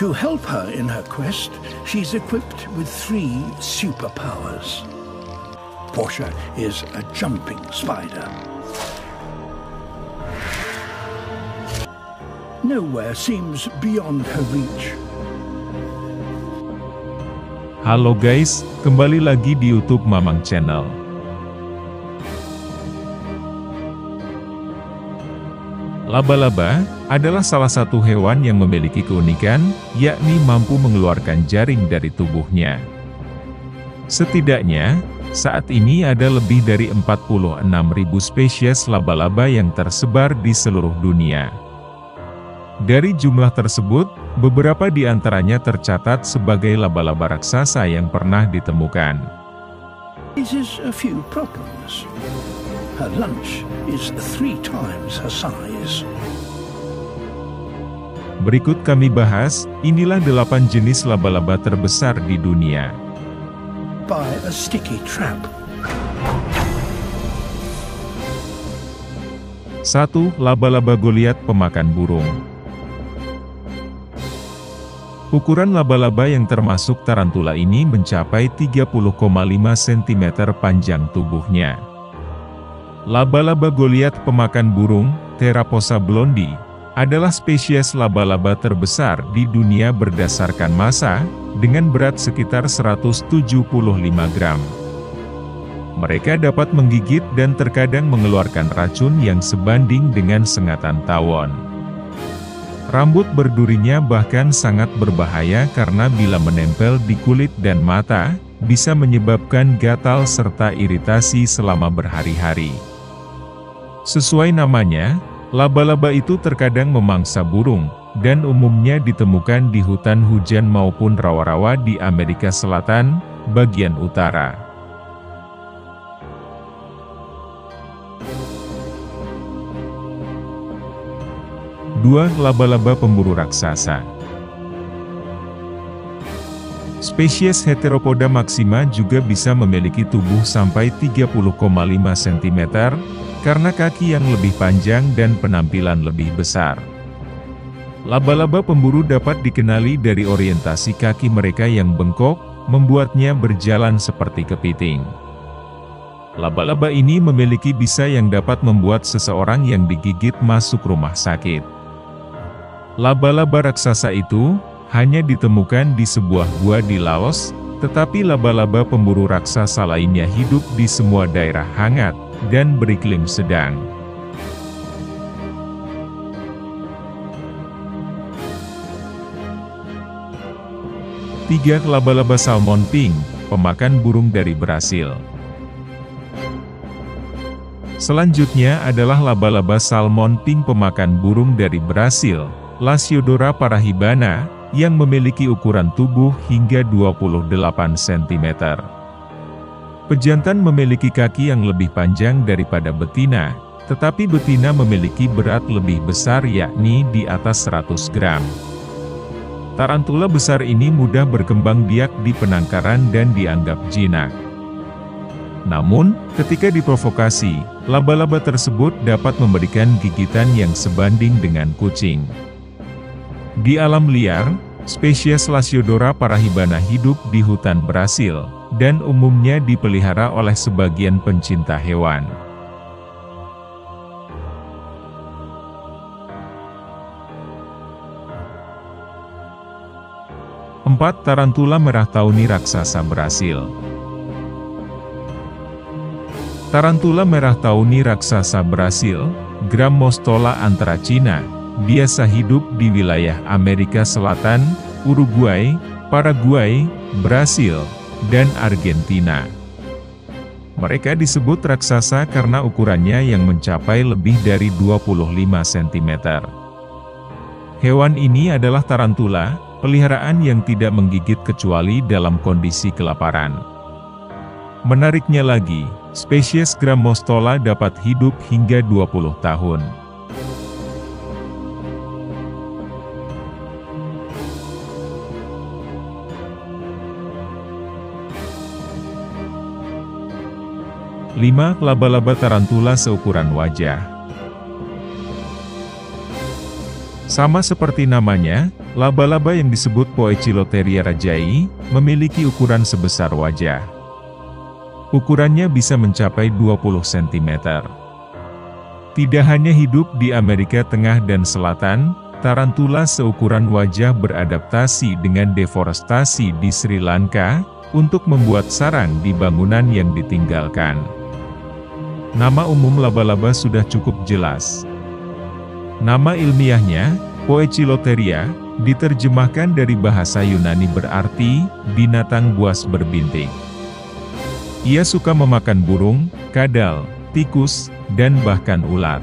To help her in her quest, she's equipped with 3 superpowers. Portia is a jumping spider. Nowhere seems beyond her reach. Halo guys, kembali lagi di YouTube Mamang Channel. Laba-laba adalah salah satu hewan yang memiliki keunikan, yakni mampu mengeluarkan jaring dari tubuhnya. Setidaknya, saat ini ada lebih dari 46.000 spesies laba-laba yang tersebar di seluruh dunia. Dari jumlah tersebut, beberapa di antaranya tercatat sebagai laba-laba raksasa yang pernah ditemukan. This is a few problems. Her lunch is 3 times her size. Berikut kami bahas, inilah 8 jenis laba-laba terbesar di dunia. By a sticky trap. 1. Laba-laba Goliat pemakan burung. Ukuran laba-laba yang termasuk tarantula ini mencapai 30,5 cm panjang tubuhnya. Laba-laba Goliat pemakan burung, Theraphosa blondi, adalah spesies laba-laba terbesar di dunia berdasarkan massa, dengan berat sekitar 175 gram. Mereka dapat menggigit dan terkadang mengeluarkan racun yang sebanding dengan sengatan tawon. Rambut berdurinya bahkan sangat berbahaya karena bila menempel di kulit dan mata, bisa menyebabkan gatal serta iritasi selama berhari-hari. Sesuai namanya, laba-laba itu terkadang memangsa burung, dan umumnya ditemukan di hutan hujan maupun rawa-rawa di Amerika Selatan, bagian utara. Dua. Laba-laba pemburu raksasa. Spesies Heteropoda maxima juga bisa memiliki tubuh sampai 30,5 cm, karena kaki yang lebih panjang dan penampilan lebih besar. Laba-laba pemburu dapat dikenali dari orientasi kaki mereka yang bengkok, membuatnya berjalan seperti kepiting. Laba-laba ini memiliki bisa yang dapat membuat seseorang yang digigit masuk rumah sakit. Laba-laba raksasa itu hanya ditemukan di sebuah gua di Laos, tetapi laba-laba pemburu raksasa lainnya hidup di semua daerah hangat dan beriklim sedang. Tiga. Laba-laba salmon pink, pemakan burung dari Brasil. Selanjutnya adalah laba-laba salmon pink pemakan burung dari Brasil, Lasiodora parahibana, yang memiliki ukuran tubuh hingga 28 cm. Pejantan memiliki kaki yang lebih panjang daripada betina, tetapi betina memiliki berat lebih besar yakni di atas 100 gram. Tarantula besar ini mudah berkembang biak di penangkaran dan dianggap jinak. Namun, ketika diprovokasi, laba-laba tersebut dapat memberikan gigitan yang sebanding dengan kucing. Di alam liar, spesies Lasiodora parahibana hidup di hutan Brasil, dan umumnya dipelihara oleh sebagian pencinta hewan. Empat. Tarantula merah tauni raksasa Brasil. Tarantula merah tauni raksasa Brasil, Grammostola antaracina, biasa hidup di wilayah Amerika Selatan, Uruguay, Paraguay, Brasil, dan Argentina. Mereka disebut raksasa karena ukurannya yang mencapai lebih dari 25 cm. Hewan ini adalah tarantula, peliharaan yang tidak menggigit kecuali dalam kondisi kelaparan. Menariknya lagi, spesies Grammostola dapat hidup hingga 20 tahun. 5. Laba-laba tarantula seukuran wajah. Sama seperti namanya, Laba-laba yang disebut Poecilotheria rajai, memiliki ukuran sebesar wajah. Ukurannya bisa mencapai 20 cm. Tidak hanya hidup di Amerika Tengah dan Selatan, tarantula seukuran wajah beradaptasi dengan deforestasi di Sri Lanka, untuk membuat sarang di bangunan yang ditinggalkan. Nama umum laba-laba sudah cukup jelas. Nama ilmiahnya, Poecilotheria, diterjemahkan dari bahasa Yunani berarti, binatang buas berbintik. Ia suka memakan burung, kadal, tikus, dan bahkan ular.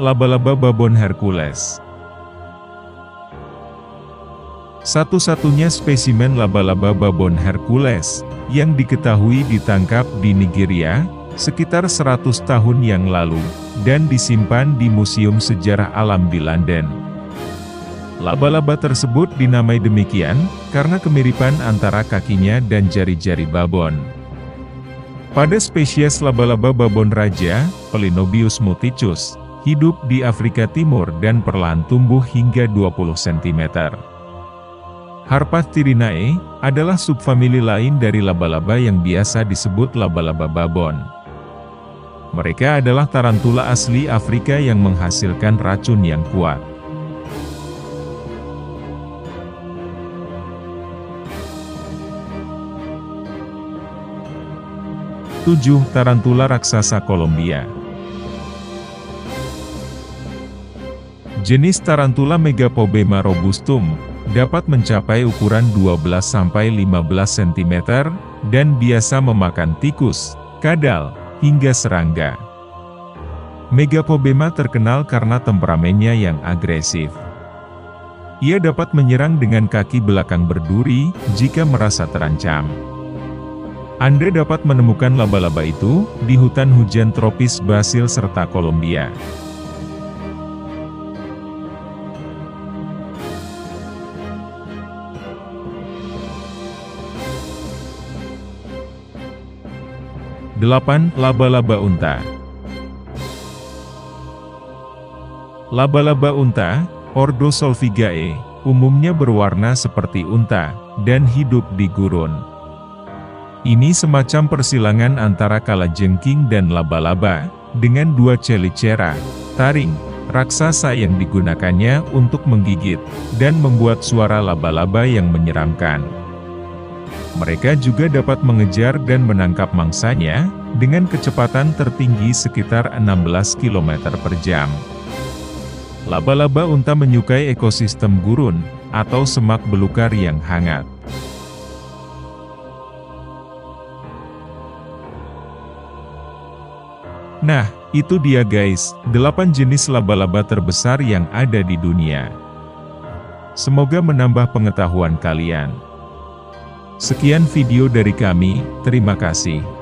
Laba-laba babon Hercules. Satu-satunya spesimen laba-laba babon Hercules, yang diketahui ditangkap di Nigeria, sekitar 100 tahun yang lalu, dan disimpan di Museum Sejarah Alam di London. Laba-laba tersebut dinamai demikian, karena kemiripan antara kakinya dan jari-jari babon. Pada spesies laba-laba babon raja, Planobius muticus, hidup di Afrika Timur dan perlahan tumbuh hingga 20 cm. Harpastyrinae, adalah subfamili lain dari laba-laba yang biasa disebut laba-laba babon. Mereka adalah tarantula asli Afrika yang menghasilkan racun yang kuat. Tarantula raksasa Kolombia. Jenis tarantula Megapobema robustum, dapat mencapai ukuran 12-15 cm, dan biasa memakan tikus, kadal, hingga serangga. Megapobema terkenal karena temperamennya yang agresif. Ia dapat menyerang dengan kaki belakang berduri, jika merasa terancam. Anda dapat menemukan laba-laba itu, di hutan hujan tropis Brasil serta Kolombia. Laba-laba unta. Laba-laba unta, Ordo Solvigae, umumnya berwarna seperti unta, dan hidup di gurun. Ini semacam persilangan antara kalajengking dan laba-laba, dengan dua chelicera, taring, raksasa yang digunakannya untuk menggigit, dan membuat suara laba-laba yang menyeramkan. Mereka juga dapat mengejar dan menangkap mangsanya, dengan kecepatan tertinggi sekitar 16 km per jam. Laba-laba unta menyukai ekosistem gurun, atau semak belukar yang hangat. Nah, itu dia guys, 8 jenis laba-laba terbesar yang ada di dunia. Semoga menambah pengetahuan kalian. Sekian video dari kami, terima kasih.